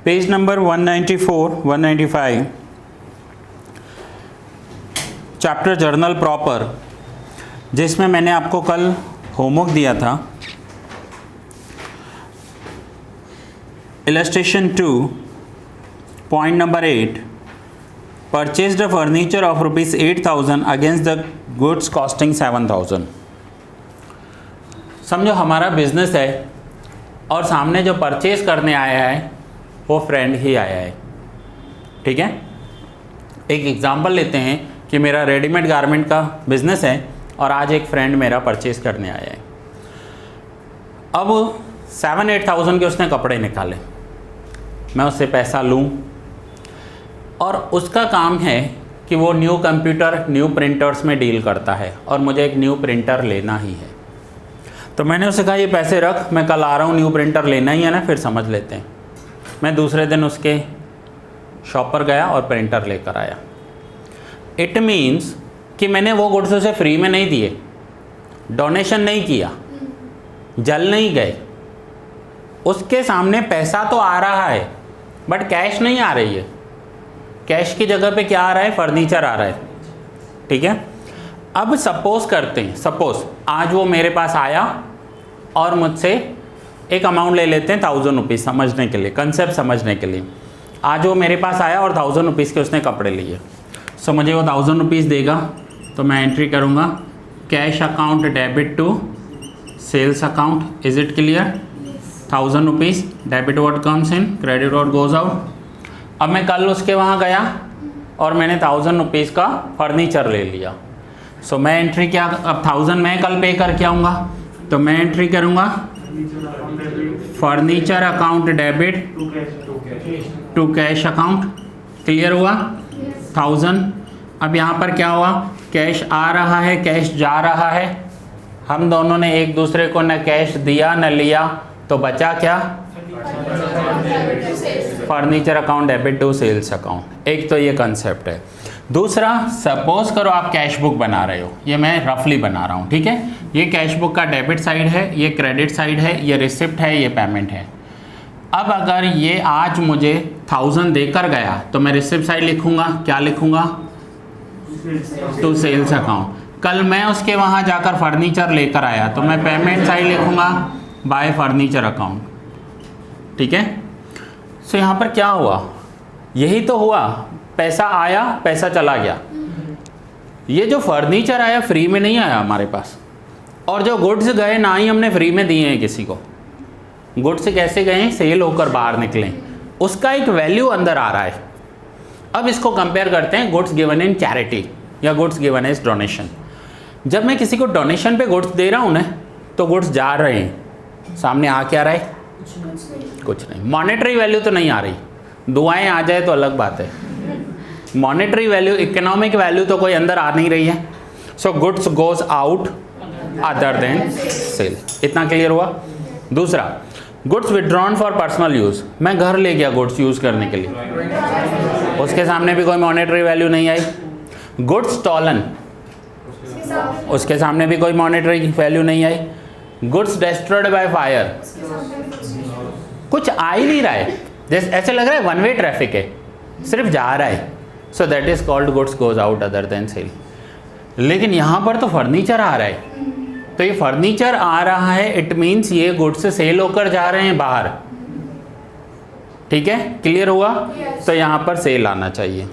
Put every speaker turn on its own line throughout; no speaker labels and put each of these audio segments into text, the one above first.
Page number 194, 195, chapter journal proper, जिसमें मैंने आपको कल होमवर्क दिया था। Illustration 2, point number 8, purchase the furniture of ₹8,000 against the goods costing 7,000। समझो हमारा बिजनेस है और सामने जो परचेज करने आया है वो फ्रेंड ही आया है, ठीक है। एक एग्जांपल लेते हैं कि मेरा रेडीमेड गारमेंट का बिजनेस है और आज एक फ्रेंड मेरा परचेज करने आया है। अब 7-8,000 के उसने कपड़े निकाले, मैं उससे पैसा लूँ और उसका काम है कि वो न्यू कंप्यूटर, न्यू प्रिंटर्स में डील करता है और मुझे एक न्यू प्रिंटर लेना ही है। तो मैंने उससे कहा ये पैसे रख, मैं कल आ रहा हूँ, न्यू प्रिंटर लेना ही है ना, फिर समझ लेते हैं। मैं दूसरे दिन उसके शॉप पर गया और प्रिंटर लेकर आया। इट मीन्स कि मैंने वो गुड्स उसे फ्री में नहीं दिए, डोनेशन नहीं किया, जल नहीं गए। उसके सामने पैसा तो आ रहा है बट कैश नहीं आ रही है। कैश की जगह पे क्या आ रहा है? फर्नीचर आ रहा है, ठीक है। अब सपोज करते हैं, सपोज आज वो मेरे पास आया और मुझसे एक अमाउंट ले लेते हैं 1,000 रुपीज़, समझने के लिए, कंसेप्ट समझने के लिए। आज वो मेरे पास आया और 1,000 रुपीज़ के उसने कपड़े लिए। सो मुझे वो 1,000 रुपीज़ देगा तो मैं एंट्री करूँगा cash account debit to sales account. Is it clear? 1,000 rupees debit what comes in, credit what goes out. अब मैं कल उसके वहाँ गया और मैंने 1,000 रुपीज़ का फर्नीचर ले लिया। सो मैं एंट्री क्या, अब 1,000 मैं कल पे करके आऊँगा तो मैं एंट्री करूँगा furniture account debit to cash account. Clear हुआ? 1,000। अब यहाँ पर क्या हुआ? कैश आ रहा है, कैश जा रहा है। हम दोनों ने एक दूसरे को न कैश दिया न लिया, तो बचा क्या? Furniture account debit to sales account. एक तो ये कंसेप्ट है। दूसरा, सपोज करो आप कैश बुक बना रहे हो, ये मैं रफली बना रहा हूँ, ठीक है। ये कैश बुक का डेबिट साइड है, ये क्रेडिट साइड है, ये रिसिप्ट है, ये पेमेंट है। अब अगर ये आज मुझे 1,000 देकर गया तो मैं रिसिप्ट साइड लिखूंगा, क्या लिखूंगा? To sales account. कल मैं उसके वहाँ जाकर फर्नीचर लेकर आया तो मैं पेमेंट साइड लिखूंगा बाय फर्नीचर अकाउंट, ठीक है। सो यहाँ पर क्या हुआ? यही तो हुआ, पैसा आया, पैसा चला गया। ये जो फर्नीचर आया फ्री में नहीं आया हमारे पास, और जो गुड्स गए ना ही हमने फ्री में दिए हैं किसी को। गुड्स कैसे गए? सेल होकर बाहर निकले, उसका एक वैल्यू अंदर आ रहा है। अब इसको कंपेयर करते हैं गुड्स गिवन इन चैरिटी या गुड्स गिवन एज डोनेशन। जब मैं किसी को डोनेशन पे गुड्स दे रहा हूँ ना, तो गुड्स जा रहे हैं, सामने आ क्या रहा है? कुछ नहीं। मॉनेटरी वैल्यू तो नहीं आ रही, दुआएं आ जाए तो अलग बात है। मॉनेटरी वैल्यू, इकोनॉमिक वैल्यू तो कोई अंदर आ नहीं रही है। So goods goes out other than sale. इतना क्लियर हुआ? दूसरा, goods withdrawn for personal use. मैं घर ले गया गुड्स यूज करने के लिए, उसके सामने भी कोई मॉनेटरी वैल्यू नहीं आई। गुड्स स्टॉलन, उसके सामने भी कोई मॉनेटरी वैल्यू नहीं आई। गुड्स डिस्ट्रॉयड बाय फायर, कुछ आ ही नहीं रहा है, जैसे ऐसे लग रहा है वन वे ट्रैफिक है, सिर्फ जा रहा है। So that is called goods goes out other than sale. लेकिन यहाँ पर तो फर्नीचर आ रहा है, तो ये फर्नीचर आ रहा है, इट मीन्स ये गुड्स से सेल होकर जा रहे हैं बाहर, ठीक है। क्लियर हुआ? तो यहाँ पर सेल आना चाहिए,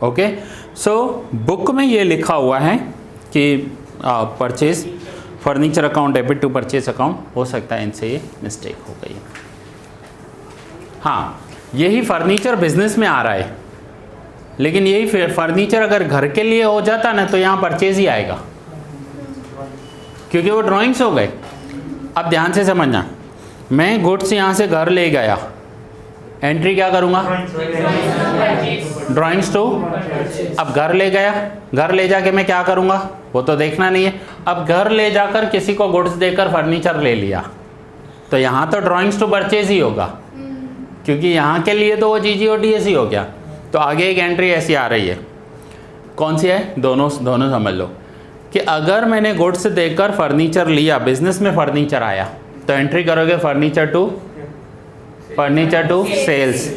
ओके। सो बुक में ये लिखा हुआ है कि purchase furniture account debit to purchase account, हो सकता है इनसे ये मिस्टेक हो गई है। हाँ, यही फर्नीचर बिजनेस में आ रहा है, लेकिन यही फर्नीचर अगर घर के लिए हो जाता ना तो यहाँ परचेज ही आएगा, क्योंकि वो ड्राइंग्स हो गए। अब ध्यान से समझना, मैं गुड्स यहाँ से घर ले गया, एंट्री क्या करूँगा? Drawings to. अब घर ले गया, घर ले जाके मैं क्या करूँगा वो तो देखना नहीं है। अब घर ले जाकर किसी को गुड्स देकर फर्नीचर ले लिया, तो यहाँ तो ड्राइंग्स टू परचेज ही होगा, क्योंकि यहाँ के लिए तो वो GGOTS ही हो गया। तो आगे एक एंट्री ऐसी आ रही है, कौन सी है? दोनों समझ लो कि अगर मैंने गुड्स देकर फर्नीचर लिया, बिजनेस में फर्नीचर आया, तो एंट्री करोगे furniture to furniture to sales.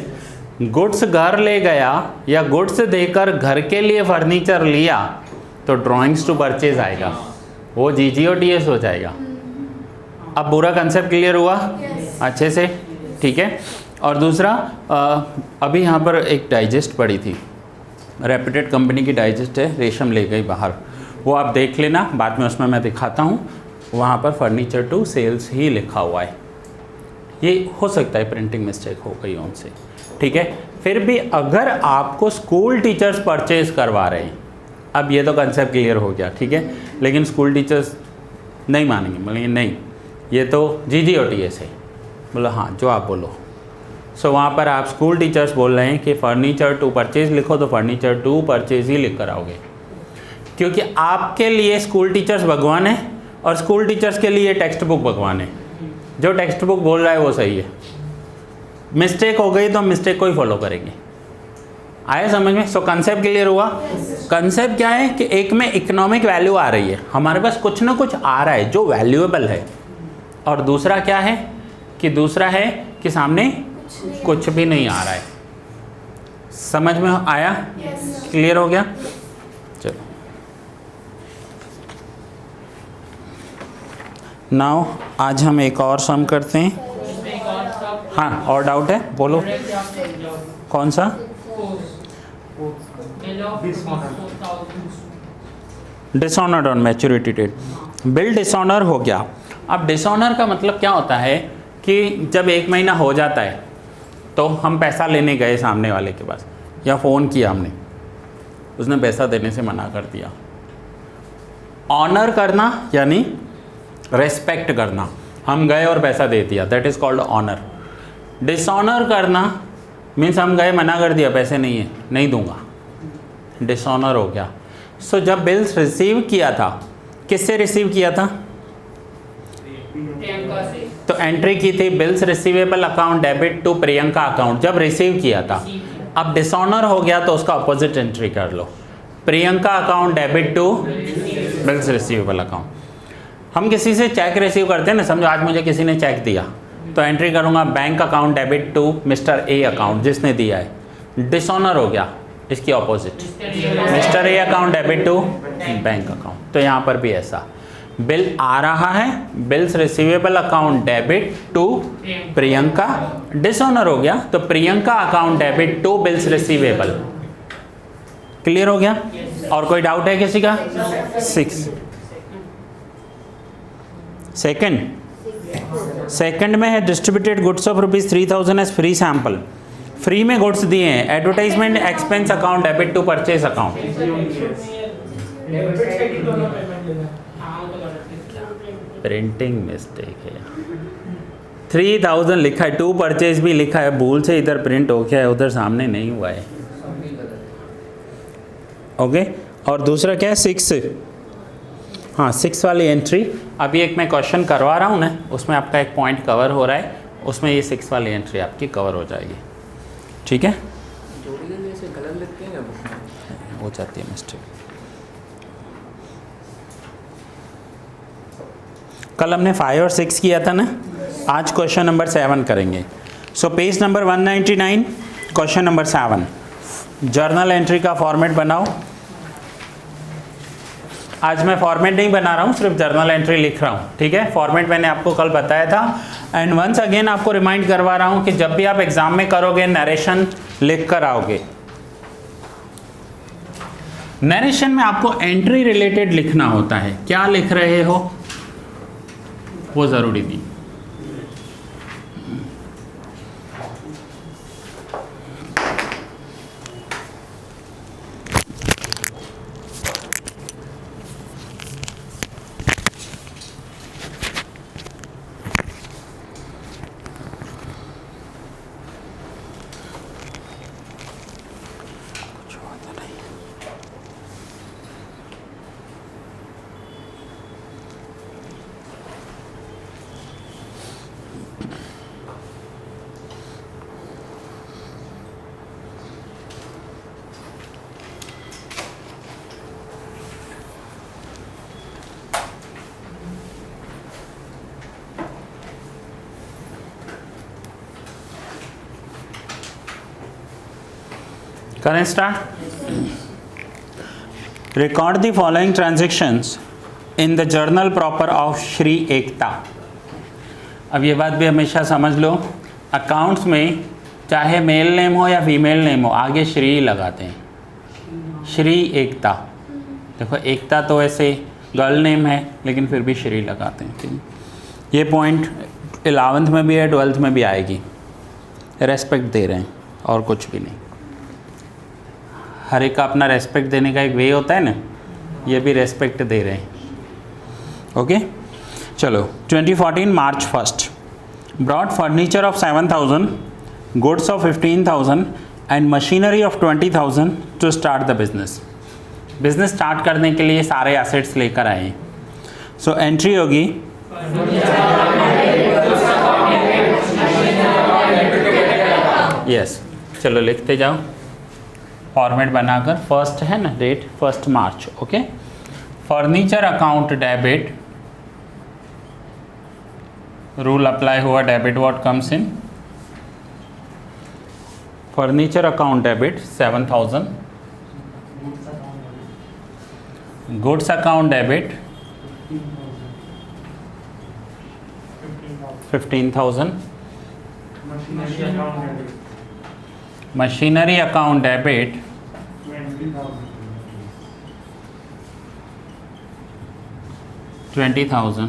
Goods घर ले गया या गुड्स देकर घर के लिए फर्नीचर लिया तो ड्राइंग्स टू परचेज आएगा, वो GGOTS हो जाएगा। अब पूरा कंसेप्ट क्लियर हुआ अच्छे से, ठीक है। और दूसरा अभी यहाँ पर एक डाइजेस्ट पड़ी थी, रेप्यूटेड कंपनी की डाइजेस्ट है, रेशम ले गई बाहर, वो आप देख लेना, बाद में उसमें मैं दिखाता हूँ। वहाँ पर फर्नीचर टू सेल्स ही लिखा हुआ है, ये हो सकता है प्रिंटिंग मिस्टेक हो गई उनसे, ठीक है। फिर भी अगर आपको स्कूल टीचर्स परचेज करवा रहे हैं, अब ये तो कंसेप्ट क्लियर हो गया, ठीक है, लेकिन स्कूल टीचर्स नहीं मानेंगे, बोलेंगे नहीं ये तो GGOTS है, बोलो हाँ जो आप बोलो। सो वहाँ पर आप स्कूल टीचर्स बोल रहे हैं कि फर्नीचर टू परचेज लिखो तो फर्नीचर टू परचेज ही लिख कर आओगे, क्योंकि आपके लिए स्कूल टीचर्स भगवान है और स्कूल टीचर्स के लिए टेक्स्ट बुक भगवान है। जो टेक्स्ट बुक बोल रहा है वो सही है, मिस्टेक हो गई तो हम मिस्टेक को ही फॉलो करेंगे। आया समझ में? सो कंसेप्ट क्लियर हुआ। कंसेप्ट क्या है कि एक में इकोनॉमिक वैल्यू आ रही है, हमारे पास कुछ ना कुछ आ रहा है जो वैल्यूएबल है, और दूसरा क्या है कि दूसरा है कि सामने कुछ भी नहीं आ रहा है। समझ में आया? क्लियर हो गया? चलो नाउ आज हम एक और सम करते हैं। हाँ और डाउट है बोलो, कौन सा? Dishonoured on maturity date. Bill dishonour हो गया। अब डिसऑनर का मतलब क्या होता है कि जब 1 महीना हो जाता है तो हम पैसा लेने गए सामने वाले के पास या फ़ोन किया हमने, उसने पैसा देने से मना कर दिया। ऑनर करना यानी रेस्पेक्ट करना, हम गए और पैसा दे दिया, that is called honour. Dishonour करना मीन्स हम गए मना कर दिया, पैसे नहीं है नहीं दूंगा, डिसऑनर हो गया। सो जब बिल्स रिसीव किया था, किससे रिसीव किया था? तो एंट्री की थी bills receivable account debit to Priyanka account, जब रिसीव किया था। अब डिसऑनर हो गया तो उसका अपोजिट एंट्री कर लो, Priyanka account debit to bills receivable account. हम किसी से चेक रिसीव करते हैं ना, समझो आज मुझे किसी ने चेक दिया तो एंट्री करूंगा bank account debit to mister A account जिसने दिया है, डिसऑनर हो गया। इसकी opposite mister A account debit to bank account. तो यहाँ पर भी ऐसा बिल आ रहा है, bills receivable account debit to Priyanka, dishonour हो गया तो Priyanka account debit to bills receivable. Clear हो गया? और कोई डाउट है किसी का? 6 सेकंड में है distributed goods of ₹3000 as free sample. Free में गुड्स दिए हैं, advertisement expense account debit to purchase account. Printing mistake है, 3000 लिखा है, टू परचेज भी लिखा है, भूल से इधर प्रिंट हो गया है, उधर सामने नहीं हुआ है। ओके और दूसरा क्या है? 6। हाँ 6 वाली एंट्री, अभी एक मैं क्वेश्चन करवा रहा हूँ ना, उसमें आपका एक पॉइंट कवर हो रहा है, उसमें ये 6 वाली एंट्री आपकी कवर हो जाएगी, ठीक है?
गलत लिखते हैं
हो जाती है मिस्टेक। कल हमने 5 और 6 किया था ना, आज क्वेश्चन नंबर 7 करेंगे। So page number 199 question number 7, journal entry का फॉर्मेट बनाओ। आज मैं फॉर्मेट नहीं बना रहा हूँ, सिर्फ जर्नल एंट्री लिख रहा हूँ, ठीक है? फॉर्मेट मैंने आपको कल बताया था। एंड वंस अगेन आपको रिमाइंड करवा रहा हूँ कि जब भी आप एग्जाम में करोगे नरेशन लिख कर आओगे। नरेशन में आपको एंट्री रिलेटेड लिखना होता है, क्या लिख रहे हो वो जरूरी नहीं। करें start. Record the following transactions in the journal proper of Shri Ekta. अब ये बात भी हमेशा समझ लो, अकाउंट्स में चाहे मेल नेम हो या फीमेल नेम हो, आगे श्री लगाते हैं, श्री एकता। देखो एकता तो ऐसे गर्ल नेम है, लेकिन फिर भी श्री लगाते हैं। ठीक है, ये पॉइंट 11th में भी है, 12th में भी आएगी। रेस्पेक्ट दे रहे हैं और कुछ भी नहीं। हर एक का अपना रेस्पेक्ट देने का एक वे होता है ना, ये भी रेस्पेक्ट दे रहे हैं। ओके चलो। 2014 March 1st brought furniture of 7,000, goods of 15,000 and machinery of 20,000 to start the business. Business start करने के लिए सारे एसेट्स लेकर आए। सो एंट्री होगी यस। चलो लिखते जाओ फॉर्मेट बनाकर। फर्स्ट है ना date, 1 March। Okay, furniture account debit, rule apply हुआ, debit what comes in. Furniture account debit 7,000, goods account debit 15,000, machinery account debit 20,000,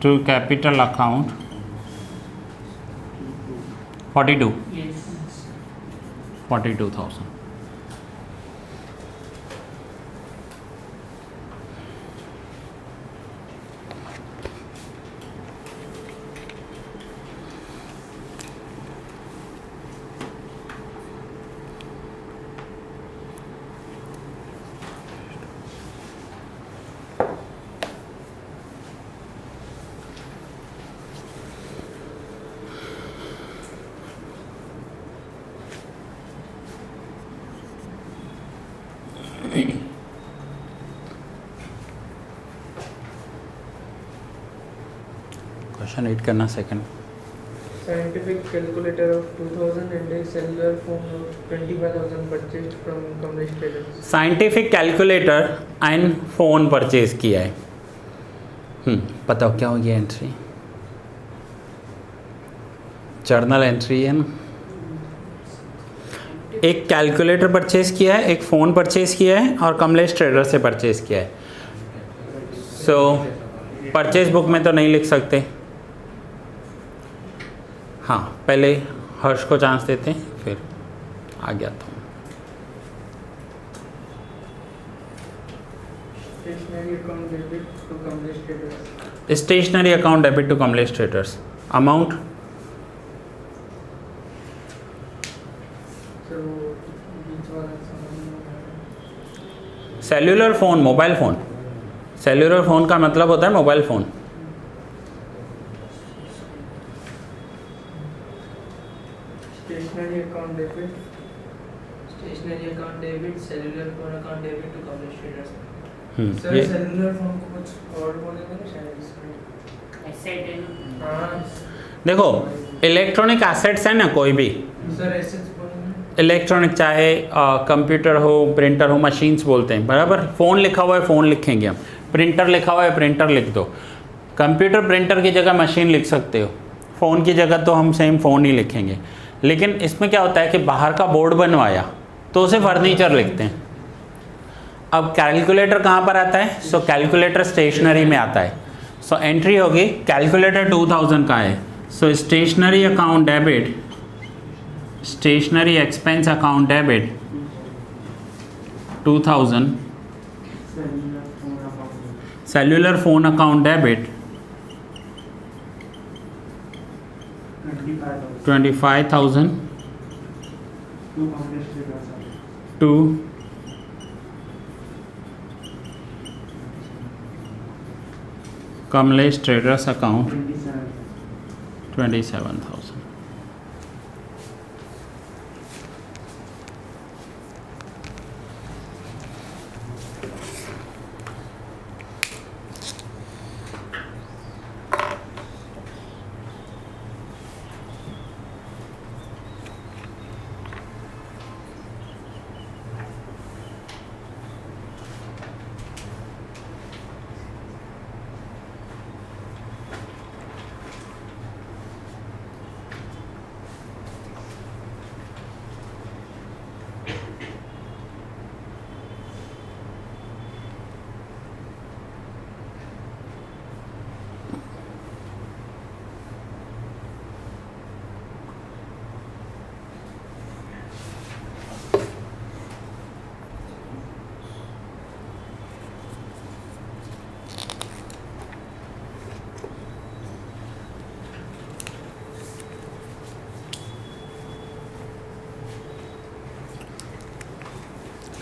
to capital account 42,000। Question read करना second.
Scientific calculator of 2,000 and a cellular phone of 25,000 purchased from Kamlesh Traders.
Scientific calculator and phone purchase किया है। पता हो क्या हो गया entry? Journal entry है ना। एक कैलकुलेटर परचेज किया है, एक फ़ोन परचेज किया है और कमलेश ट्रेडर से परचेज किया है। सो परचेज बुक में तो नहीं लिख सकते। हाँ, पहले हर्ष को चांस देते हैं, फिर आ गया तो।
Stationery account debit to Kamlesh Traders.
Stationery account debit to Kamlesh traders. Amount
So which one is
cellular phone, mobile phone. Cellular phone का मतलब होता है mobile phone.
stationery account debit?
Stationery account debit, cellular phone account debit to Kamlesh traders.
Sir
ये
cellular phone को कुछ और बोलेंगे ना शायद इसमें।
एसेट है ना।
हाँ
देखो, इलेक्ट्रॉनिक एसेट्स है ना, कोई भी
सर एसेट्स बोलेंगे।
इलेक्ट्रॉनिक, चाहे कंप्यूटर हो, प्रिंटर हो, मशीन्स बोलते हैं बराबर। फ़ोन लिखा हुआ है फ़ोन लिखेंगे हम, प्रिंटर लिखा हुआ है प्रिंटर लिख दो। कंप्यूटर प्रिंटर की जगह मशीन लिख सकते हो, फ़ोन की जगह तो हम सेम फ़ोन ही लिखेंगे। लेकिन इसमें क्या होता है कि बाहर का बोर्ड बनवाया तो उसे फर्नीचर लिखते हैं। अब कैलकुलेटर कहाँ पर आता है? सो कैलकुलेटर स्टेशनरी में आता है। सो एंट्री होगी कैलकुलेटर 2000 का है। So stationery account debit, stationery expense account debit 2000, cellular phone account debit 25,000 to Kamlesh traders account 27,000।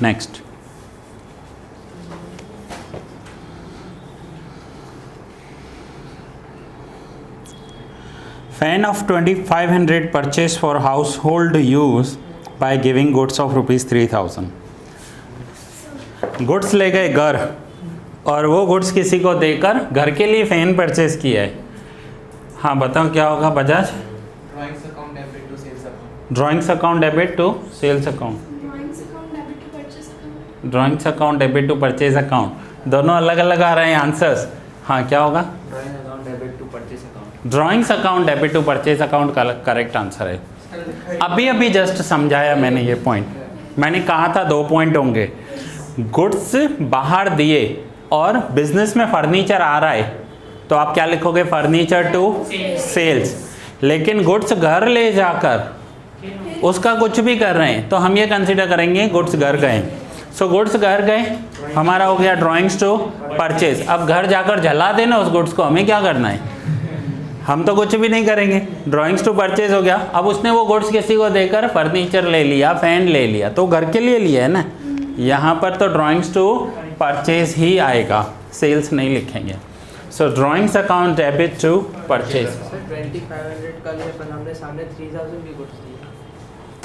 Next, fan of 2500 purchase for household use by giving goods of rupees 3000. Goods ले गए घर और वो गुड्स किसी को देकर घर के लिए फैन परचेज किया है। हाँ बताओ क्या होगा Bajaj?
Drawings account debit to sales account.
Drawings account debit to sales account, drawings account debit to purchase account, दोनों अलग अलग आ रहे हैं आंसर्स। हाँ क्या होगा?
Drawing account debit to purchase account.
Drawings account debit to purchase account का correct answer है। अभी अभी जस्ट समझाया मैंने ये पॉइंट, मैंने कहा था 2 पॉइंट होंगे। गुड्स बाहर दिए और बिजनेस में फर्नीचर आ रहा है तो आप क्या लिखोगे? Furniture to sales. लेकिन गुड्स घर ले जाकर उसका कुछ भी कर रहे हैं तो हम ये कंसीडर करेंगे गुड्स घर गए। सो गुड्स घर गए हमारा हो गया ड्राइंग्स टू परचेज। अब घर जाकर जला देना उस गुड्स को, हमें क्या करना है? हम तो कुछ भी नहीं करेंगे। ड्राइंग्स टू परचेज हो गया। अब उसने वो गुड्स किसी को देकर फर्नीचर ले लिया, फैन ले लिया, तो घर के लिए लिया है ना। यहाँ पर तो ड्राइंग्स टू परचेज ही आएगा, सेल्स नहीं लिखेंगे। So drawings account debit to purchase.
Sir 2500 का लिया पर हमने सामने 3000 की गुड्स दी।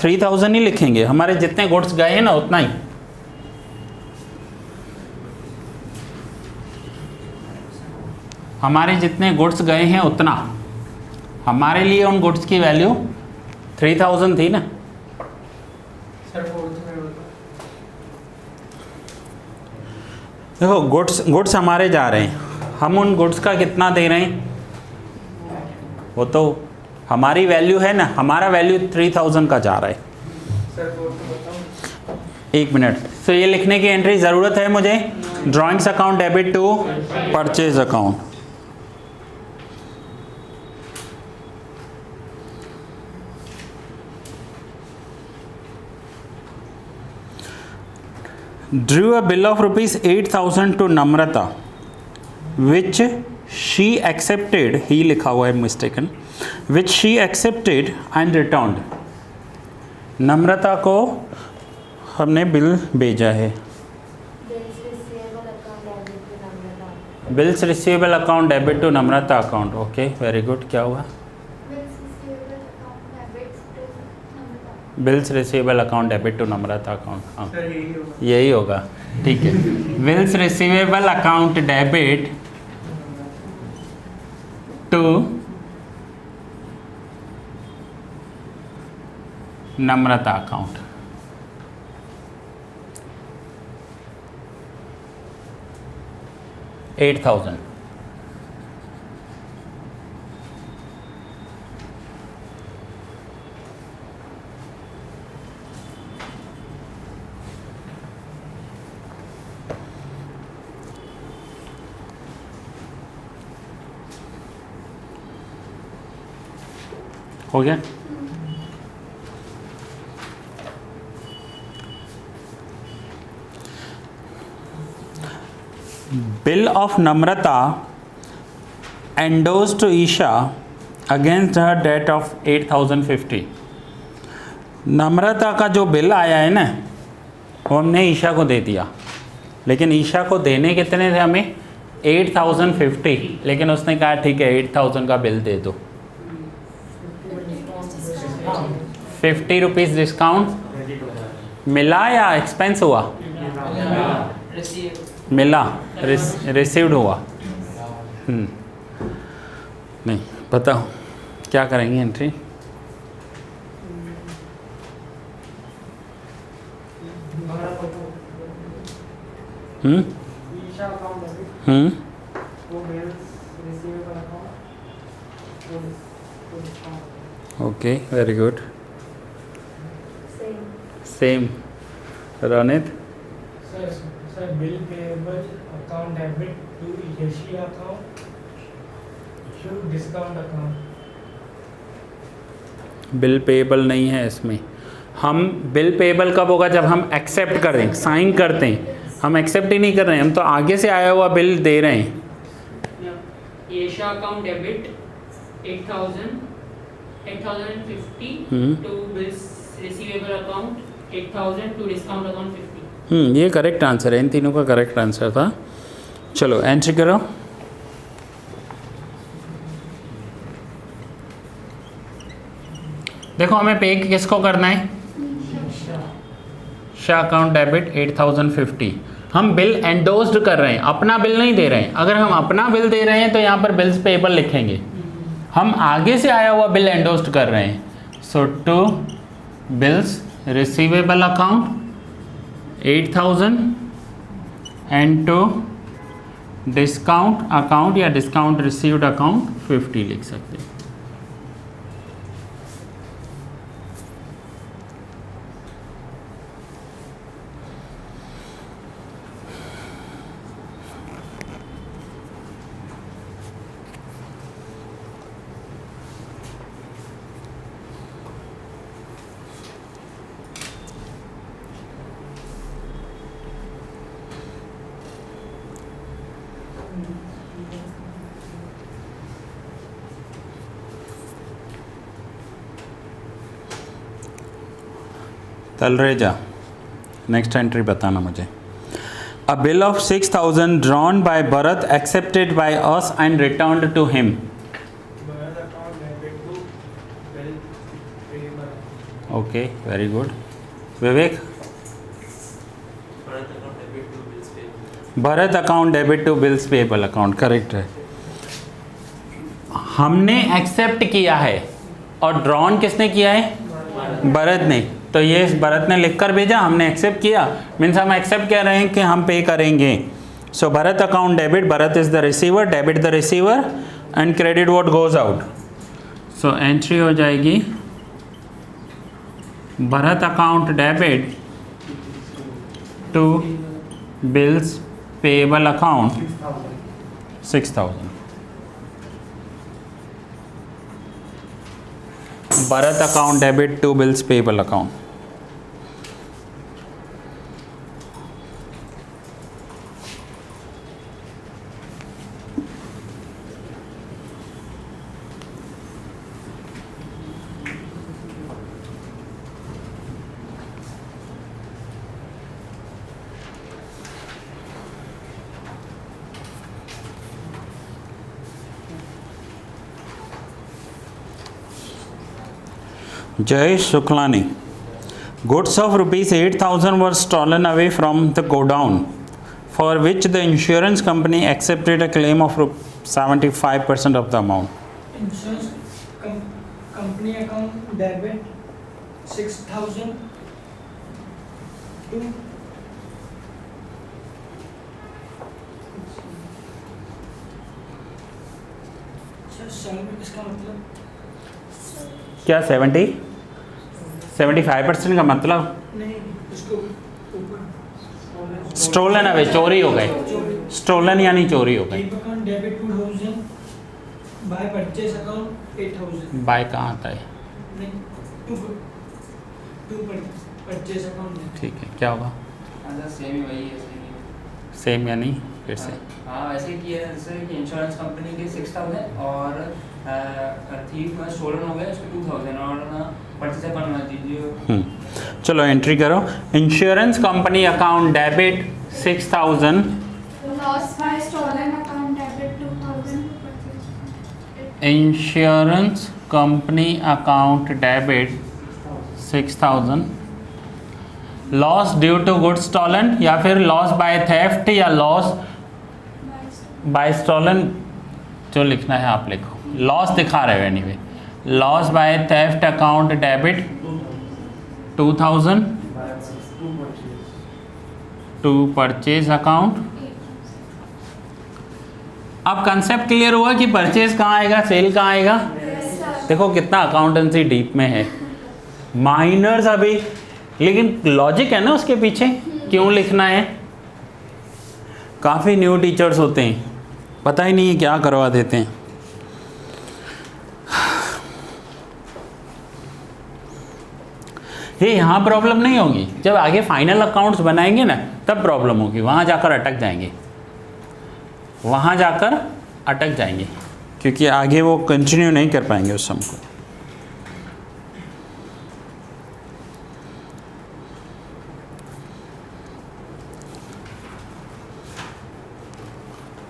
3000 ही लिखेंगे, हमारे जितने गुड्स गए हैं ना उतना ही। हमारे जितने गुड्स गए हैं उतना, हमारे लिए उन गुड्स की वैल्यू 3000 थी ना।
सर फोर्थ में बताओ।
देखो गुड्स हमारे जा रहे हैं, हम उन गुड्स का कितना दे रहे हैं वो तो हमारी वैल्यू है ना, हमारा वैल्यू 3000 का जा रहा है।
सर फोर्थ बताओ।
1 मिनट। तो ये लिखने की एंट्री ज़रूरत है मुझे? Drawings account debit to purchase account. drew a bill of rupees 8000 to Namrata which she accepted, ही लिखा हुआ है mistaken, which she accepted and returned। नम्रता को हमने बिल भेजा है। Bills receivable account debit to Namrata account. Okay very good. क्या हुआ? Bills receivable account debit to Namrata account. हाँ
सर यही होगा।
यही होगा, ठीक है। Bills receivable account debit to Namrata account. $8,000। हो गया? Bill of Namrata endorse to Isha against her date of 8050। Namrata का जो बिल आया है ना वो हमने ईशा को दे दिया, लेकिन ईशा को देने कितने थे हमें? 8050। लेकिन उसने कहा ठीक है 8000 का बिल दे दो। 50 रुपीज़ डिस्काउंट मिला या एक्सपेंस हुआ? मिला, रिसीव्ड हुआ। नहीं बताओ क्या करेंगे entry? Okay very good. Same Ronit?
Sir bill payable account debit to Yashi account to discount account.
Bill payable नहीं है इसमें। हम बिल पेएबल कब होगा? जब हम एक्सेप्ट कर दें, साइन करते हैं। हम एक्सेप्ट ही नहीं कर रहे हैं, हम तो आगे से आया हुआ बिल दे रहे हैं।
Asia account debit 8050 to bills receivable account 8000 to discount account 50।
ये करेक्ट आंसर है, इन तीनों का करेक्ट आंसर था। चलो एंट्री करो। देखो हमें पे किसको करना है, शाह अकाउंट डेबिट 8050। हम बिल एंडोस्ड कर रहे हैं, अपना बिल नहीं दे रहे हैं। अगर हम अपना बिल दे रहे हैं तो यहाँ पर बिल्स पेबल लिखेंगे, हम आगे से आया हुआ बिल एंडोस्ड कर रहे हैं। So to bills receivable account 8000 and to discount account या डिस्काउंट रिसीव्ड अकाउंट 50 लिख सकते हैं। तलरेजा नेक्स्ट एंट्री बताना मुझे। A bill of 6000 drawn by Bharat accepted by us and returned to him.
Bharat account debit to bill payable.
Okay very good. Vivek,
Bharat account debit to bills payable.
Bharat account debit to bills payable account correct है। हमने accept किया है और drawn किसने किया है, भरत ने। तो ये भरत ने लिखकर भेजा, हमने एक्सेप्ट किया, मीन्स हम एक्सेप्ट कर रहे हैं कि हम पे करेंगे। So Bharat account debit, Bharat is the receiver, debit the receiver and credit what goes out. So entry हो जाएगी Bharat account debit to bills payable account 6000। Bharat account debit to bills payable account. Jay Shuklani. Goods of rupees 8000 were stolen away from the godown, for which the insurance company accepted a claim of 75% of the amount.
Insurance company account debit 6000 to इसका मतलब
क्या 75% का मतलब
नहीं, इसको ऊपर
stolen away, चोरी हो गए। स्टोलन यानी चोरी हो गए।
Keep account debit 2000 by purchase account 8000।
By कहाँ आता है,
नहीं, टू परचेस अकाउंट।
ठीक है क्या होगा,
आंसर सेम ही वही है, सेम ही।
सेम यानी फिर से
हाँ वैसे ही किया है, जैसे कि इंश्योरेंस कंपनी के 6000 और थीफ में स्टोलन हो गया उसके 2000 और परचेज अकाउंट में दीजिए।
चलो एंट्री करो। Insurance company account debit 6000,
Loss by stolen account debit 2000 purchase.
Insurance company account debit 6000, loss due to good stolen या फिर लॉस बाय थेफ्ट या लॉस बाय स्टॉलन, जो लिखना है आप लिखो। लॉस दिखा रहे हो anyway. Loss by theft account debit 2000 to purchase account. अब कंसेप्ट क्लियर हुआ कि परचेज कहाँ आएगा, सेल कहाँ आएगा। देखो कितना अकाउंटेंसी डीप में है, माइनर्स अभी, लेकिन लॉजिक है ना उसके पीछे, क्यों लिखना है। काफ़ी न्यू टीचर्स होते हैं, पता ही नहीं है क्या करवा देते हैं। ये यहाँ प्रॉब्लम नहीं होगी, जब आगे फाइनल अकाउंट्स बनाएंगे ना तब प्रॉब्लम होगी, वहाँ जाकर अटक जाएंगे, वहाँ जाकर अटक जाएंगे, क्योंकि आगे वो कंटिन्यू नहीं कर पाएंगे उस सम को।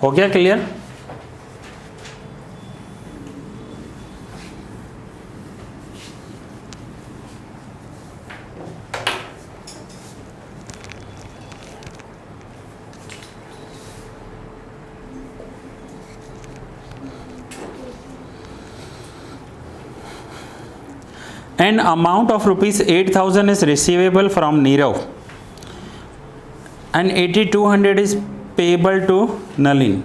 हो गया clear? An amount of rupees 8,000 is receivable from Nirav and 8,200 is payable to Nalin.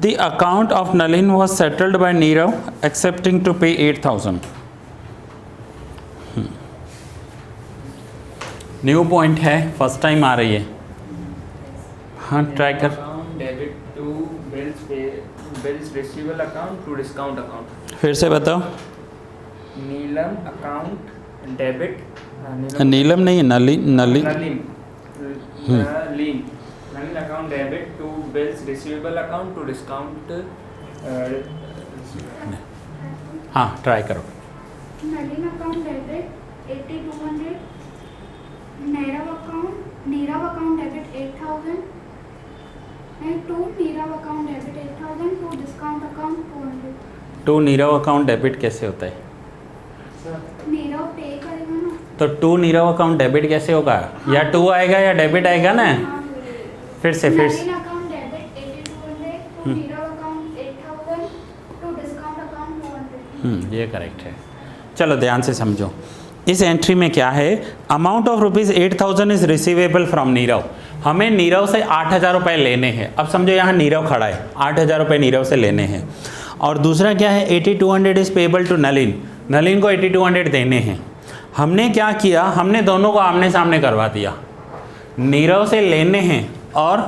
The account of Nalin was settled by Nirav accepting to pay 8,000. New point है, फर्स्ट टाइम आ रही है। हाँ ट्राई कर।
Account debit to bills receivable account to discount account.
फिर से बताओ।
Neelam account debit
Neelam नहीं, Nalin Nalin
Nalin account debit to bills receivable account to discount.
हाँ ट्राई करो।
Nalin account debit 8,200, Nirav account debit 8,000 and to Nirav account debit 8,000 to discount account 200।
To Nirav account debit कैसे होता है?
नीरव पे करेगा ना,
तो टू नीरव अकाउंट डेबिट कैसे होगा? या टू आएगा या डेबिट आएगा ना। फिर से
Nalin account debit 8,200 to Nirav account 8,000 to discount account 200।
ये करेक्ट है। चलो ध्यान से समझो, इस एंट्री में क्या है? Amount of rupees 8,000 is receivable from Nirav. हमें नीरव से 8,000 रुपये लेने हैं। अब समझो यहाँ नीरव खड़ा है, 8,000 रुपये नीरव से लेने हैं। और दूसरा क्या है? 8,200 is payable to Nalin. Nalin को 8,200 देने हैं। हमने क्या किया? हमने दोनों को आमने सामने करवा दिया। नीरव से लेने हैं और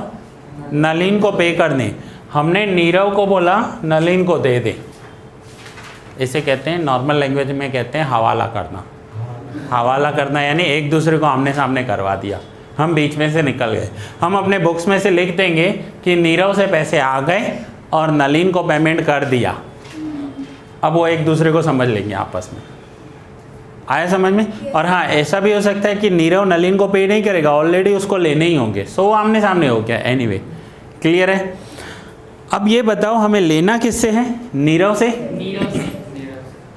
नलिन को पे करने। हमने नीरव को बोला नलिन को दे दे। इसे कहते हैं, नॉर्मल लैंग्वेज में कहते हैं हवाला करना। हवाला करना यानी एक दूसरे को आमने सामने करवा दिया, हम बीच में से निकल गए। हम अपने बुक्स में से लिख देंगे कि नीरव से पैसे आ गए और नलिन को पेमेंट कर दिया। अब वो एक दूसरे को समझ लेंगे आपस में। आया समझ में? और हाँ, ऐसा भी हो सकता है कि नीरव नलिन को पे नहीं करेगा, ऑलरेडी उसको लेने ही होंगे, सो वो आमने सामने हो गया। एनीवे क्लियर है? अब ये बताओ हमें लेना किससे है? नीरव से।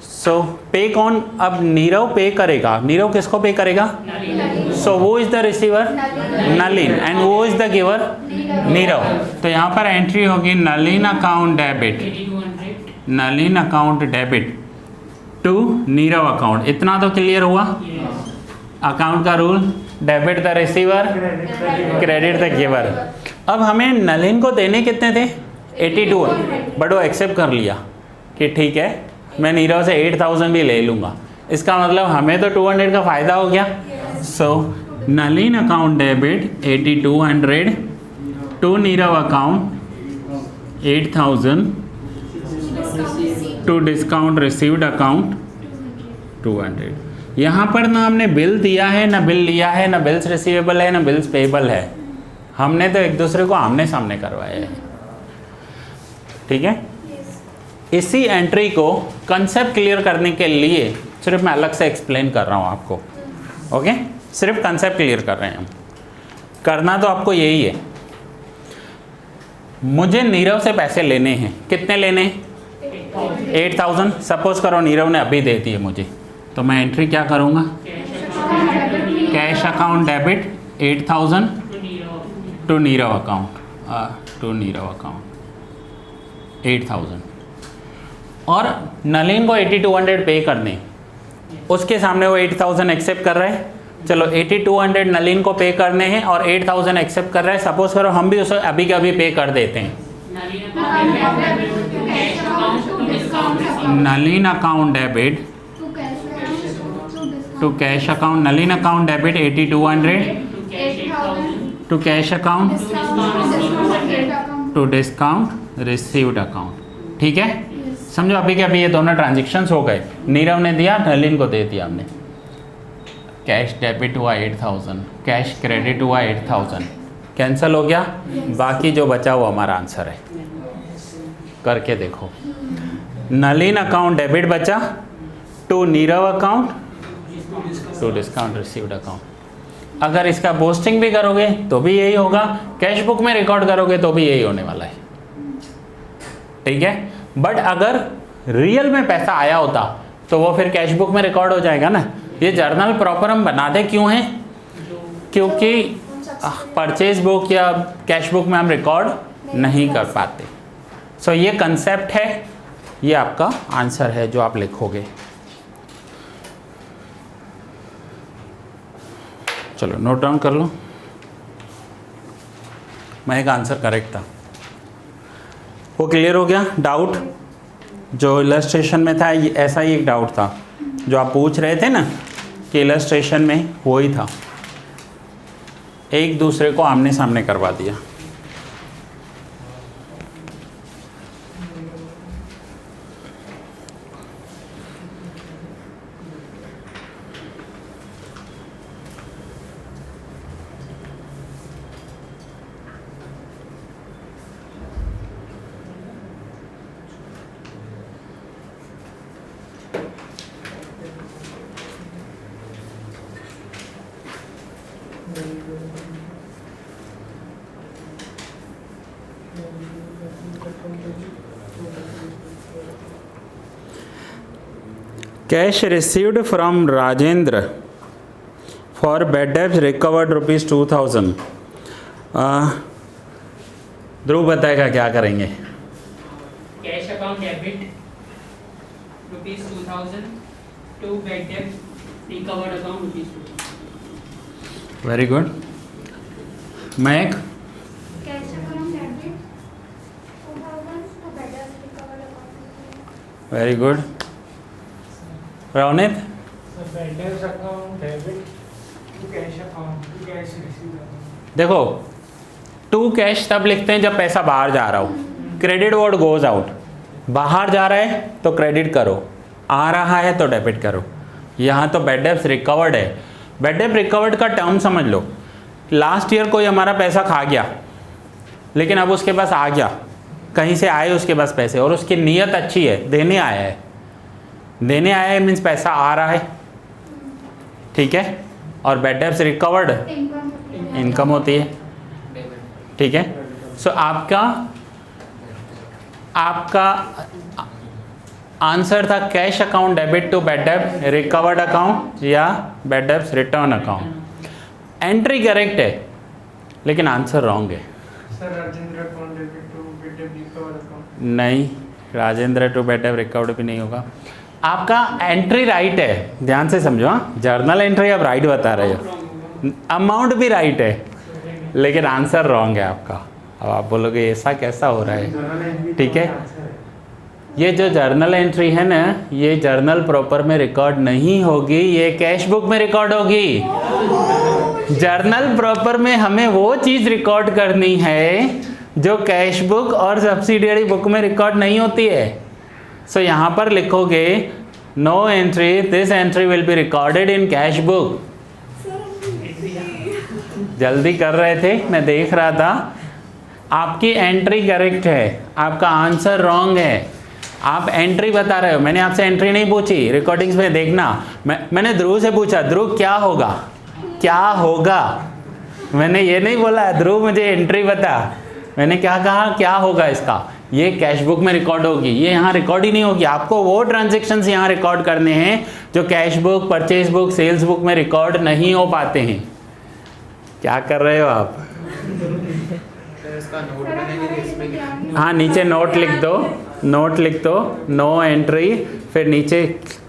सो पे कौन? अब नीरव पे करेगा। नीरव किसको पे करेगा? सो वो is the receiver Nalin and वो इज द गिवर नीरव। तो यहाँ पर एंट्री होगी Nalin account debit, Nalin account debit to Nirav account. इतना तो क्लियर हुआ? अकाउंट का rule, debit the receiver, credit the giver. अब हमें नलिन को देने कितने थे? 82, बट वो एक्सेप्ट कर लिया कि ठीक है मैं नीरव से 8,000 भी ले लूँगा। इसका मतलब हमें तो 200 का फ़ायदा हो गया। So Nalin account debit 8,200 to Nirav account 8,000 to discount received account 200। यहाँ पर ना हमने बिल दिया है, ना बिल लिया है, ना बिल्स रिसीवेबल है, ना बिल्स पेबल है। हमने तो एक दूसरे को आमने सामने करवाया है। ठीक है? इसी एंट्री को कंसेप्ट क्लियर करने के लिए सिर्फ मैं अलग से एक्सप्लेन कर रहा हूँ आपको। ओके? सिर्फ कंसेप्ट क्लियर कर रहे हैं हम। करना तो आपको यही है। मुझे नीरव से पैसे लेने हैं। कितने लेने हैं? 8,000। सपोज करो नीरव ने अभी दे दिए मुझे, तो मैं एंट्री क्या करूँगा? Cash account debit 8,000 to Nirav account, to Nirav account 8,000। और नलिन को 8,200 पे करने, उसके सामने वो 8,000 एक्सेप्ट कर रहा है। चलो 8,200 नलिन को पे करने हैं और 8,000 एक्सेप्ट कर रहा है। सपोज करो हम भी उसे अभी के अभी पे कर देते हैं। Nalin account debit to cash account, Nalin account debit 8,200 to cash account to discount received account. ठीक है? समझो अभी के अभी ये दोनों ट्रांजेक्शन्स हो गए। नीरव ने दिया, नलिन को दे दिया हमने। कैश डेबिट हुआ 8,000, कैश क्रेडिट हुआ 8,000, कैंसिल हो गया। बाकी जो बचा वो हमारा आंसर है। करके देखो। नलिन अकाउंट डेबिट बचा to Nirav account to discount received account. अगर इसका पोस्टिंग भी करोगे तो भी यही होगा, कैश बुक में रिकॉर्ड करोगे तो भी यही होने वाला है, ठीक है। बट अगर रियल में पैसा आया होता तो वो फिर कैश बुक में रिकॉर्ड हो जाएगा ना। ये जर्नल प्रॉपर हम बनाते क्यों हैं? क्योंकि परचेज बुक या कैश बुक में हम रिकॉर्ड नहीं कर पाते। सो ये कंसेप्ट है, ये आपका आंसर है जो आप लिखोगे। चलो नोट डाउन कर लो। मैं एक आंसर करेक्ट था, वो क्लियर हो गया? डाउट जो इलस्ट्रेशन में था ऐसा ही एक डाउट था जो आप पूछ रहे थे ना कि इलस्ट्रेशन में वही था, एक दूसरे को आमने सामने करवा दिया। Cash received from Rajendra for bad debts recovered rupees 2000. ध्रुव बताएगा क्या करेंगे।
Cash account debit ₹2000 to bad debt recovered account ₹2000।
Very good. मैं
cash account debit 2000 to bad debt recovered account.
Very good. Ronit
bad debt account debit to cash account to cash receive.
देखो, to cash तब लिखते हैं जब पैसा बाहर जा रहा हो, क्रेडिट वर्ड गोज आउट। बाहर जा रहा है तो क्रेडिट करो, आ रहा है तो डेबिट करो। यहाँ तो बैड डेब्ट्स रिकवर्ड है। बैड डेब्ट रिकवर्ड का टर्म समझ लो, लास्ट ईयर कोई हमारा पैसा खा गया लेकिन अब उसके पास आ गया, कहीं से आए उसके पास पैसे और उसकी नीयत अच्छी है, देने आया है। देने आया है मीन्स पैसा आ रहा है, ठीक है। और बैड डेब्ट्स रिकवर्ड इनकम होती है, ठीक है। सो आपका आंसर था cash account debit to bad डेब्ट रिकवर्ड अकाउंट या bad debts return account. Entry correct है लेकिन आंसर रॉन्ग है।
Sir Rajendra account debit to bad debt recovered account.
नहीं, राजेंद्र टू बैड डेब्ट रिकवर्ड भी नहीं होगा। आपका एंट्री राइट है, ध्यान से समझो। हाँ, जर्नल एंट्री आप राइट बता रहे हो, अमाउंट भी राइट है लेकिन आंसर रॉन्ग है आपका। अब आप बोलोगे ऐसा कैसा हो रहा है, ठीक है। ये जो जर्नल एंट्री है ना, ये जर्नल प्रॉपर में रिकॉर्ड नहीं होगी, ये कैश बुक में रिकॉर्ड होगी। जर्नल प्रॉपर में हमें वो चीज़ रिकॉर्ड करनी है जो कैश बुक और सब्सिडियरी बुक में रिकॉर्ड नहीं होती है। सो यहाँ पर लिखोगे no entry, this entry will be recorded in cash book. जल्दी कर रहे थे, मैं देख रहा था। आपकी एंट्री करेक्ट है, आपका आंसर रॉन्ग है। आप एंट्री बता रहे हो, मैंने आपसे एंट्री नहीं पूछी। रिकॉर्डिंग्स में देखना, मैंने ध्रुव से पूछा, ध्रुव क्या होगा, क्या होगा। मैंने ये नहीं बोला ध्रुव मुझे एंट्री बता, मैंने क्या कहा, क्या होगा इसका। ये कैश बुक में रिकॉर्ड होगी, ये यहाँ रिकॉर्ड ही नहीं होगी। आपको वो ट्रांजेक्शन्स यहाँ रिकॉर्ड करने हैं जो cash book, purchase book, sales book में रिकॉर्ड नहीं हो पाते हैं। क्या कर रहे हो आप? हाँ, नीचे नोट लिख दो, नोट लिख दो, नो एंट्री, फिर नीचे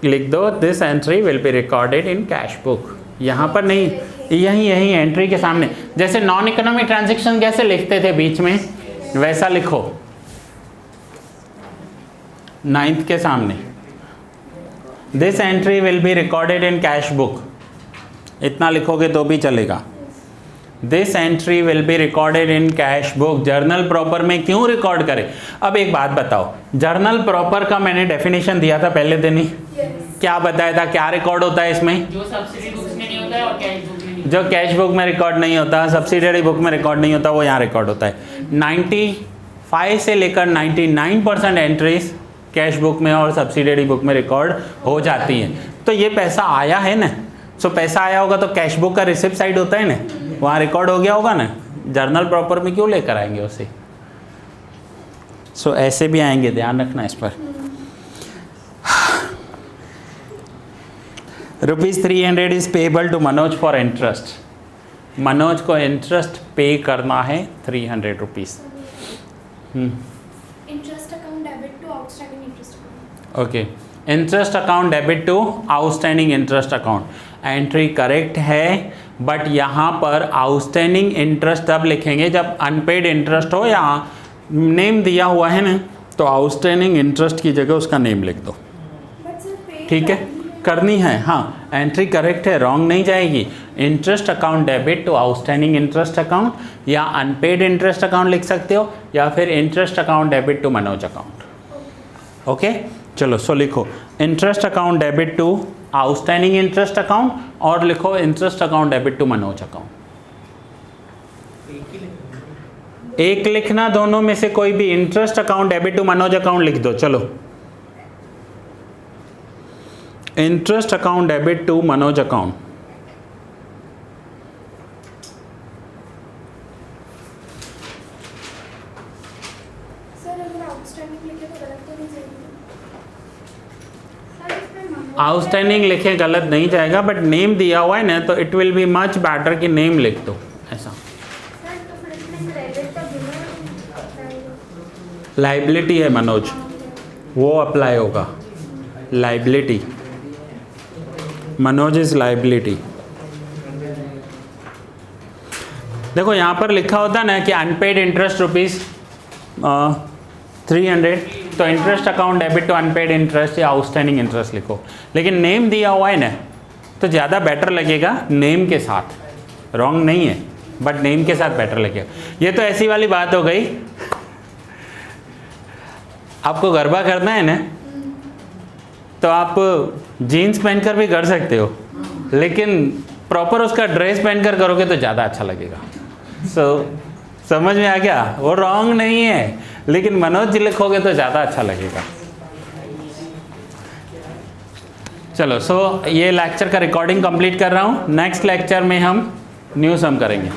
लिख दो this entry will be recorded in cash book. यहाँ पर नहीं, यहीं एंट्री के सामने। जैसे नॉन इकोनॉमिक ट्रांजेक्शन कैसे लिखते थे बीच में, वैसा लिखो 9th के सामने, this entry will be recorded in cash book. इतना लिखोगे तो भी चलेगा। This entry will be recorded in cash book. Journal proper में क्यों रिकॉर्ड करें? अब एक बात बताओ, जर्नल प्रॉपर का मैंने डेफिनेशन दिया था पहले दिन ही। क्या बताया था, क्या रिकॉर्ड होता है इसमें?
जो सब्सिडी बुक्स में नहीं होता है और कैश बुक में नहीं।
जो कैश बुक में रिकॉर्ड नहीं होता, सब्सिडियरी बुक में रिकॉर्ड नहीं होता, वो यहाँ रिकॉर्ड होता है। 95 से लेकर 99% एंट्रीज कैश बुक में और सब्सिडियरी बुक में रिकॉर्ड हो जाती हैं। तो ये पैसा आया है ना, सो पैसा आया होगा तो कैश बुक का रिसिप्ट साइड होता है ना, वहाँ रिकॉर्ड हो गया होगा ना, जर्नल प्रॉपर में क्यों लेकर आएंगे उसे। सो ऐसे भी आएंगे, ध्यान रखना इस पर। ₹300 is payable to Manoj for interest. Manoj को इंटरेस्ट पे करना है 300 rupees.
Interest account debit to outstanding interest account.
Okay, interest account debit to outstanding interest account, entry correct है, बट यहाँ पर आउटस्टैंडिंग इंटरेस्ट तब लिखेंगे जब अनपेड इंटरेस्ट हो, या नेम दिया हुआ है ना, तो आउटस्टैंडिंग इंटरेस्ट की जगह उसका नेम लिख दो।
बट सर पे
ठीक है, करनी है, हाँ एंट्री करेक्ट है, रॉन्ग नहीं जाएगी। Interest account debit to outstanding interest account, या अनपेड इंटरेस्ट अकाउंट लिख सकते हो, या फिर interest account debit to Manoj account. Okay, चलो सो लिखो interest account debit to outstanding interest account, और लिखो interest account debit to Manoj account. एक लिखना, दोनों में से कोई भी। Interest account debit to Manoj account लिख दो। चलो, interest account debit to Manoj account.
Sir अगर आउटस्टैंडिंग लिखे तो गलत तो नहीं जाएगी? सर इसमें मनोज
आउटस्टैंडिंग लिखे गलत नहीं जाएगा, बट नेम दिया हुआ है ना, तो it will be much better कि नेम लिख दो ऐसा।
सर तो फिर इसमें क्रेडिट का बिना
लाइबिलिटी है मनोज, वो अप्लाई होगा। Liability, Manoj is liability. देखो यहाँ पर लिखा होता ना कि अनपेड इंटरेस्ट ₹300, तो interest account debit to unpaid interest या आउटस्टैंडिंग इंटरेस्ट लिखो, लेकिन नेम दिया हुआ है ना, तो ज़्यादा बेटर लगेगा नेम के साथ। रॉन्ग नहीं है, बट नेम के साथ बेटर लगेगा। ये तो ऐसी वाली बात हो गई, आपको गरबा करना है ना, तो आप जीन्स पहनकर भी कर सकते हो, लेकिन प्रॉपर उसका ड्रेस पहनकर करोगे तो ज़्यादा अच्छा लगेगा। समझ में आ गया? वो रॉन्ग नहीं है, लेकिन मनोज जी लिखोगे तो ज़्यादा अच्छा लगेगा। चलो, सो ये लेक्चर का रिकॉर्डिंग कंप्लीट कर रहा हूँ। नेक्स्ट लेक्चर में हम न्यू सम करेंगे।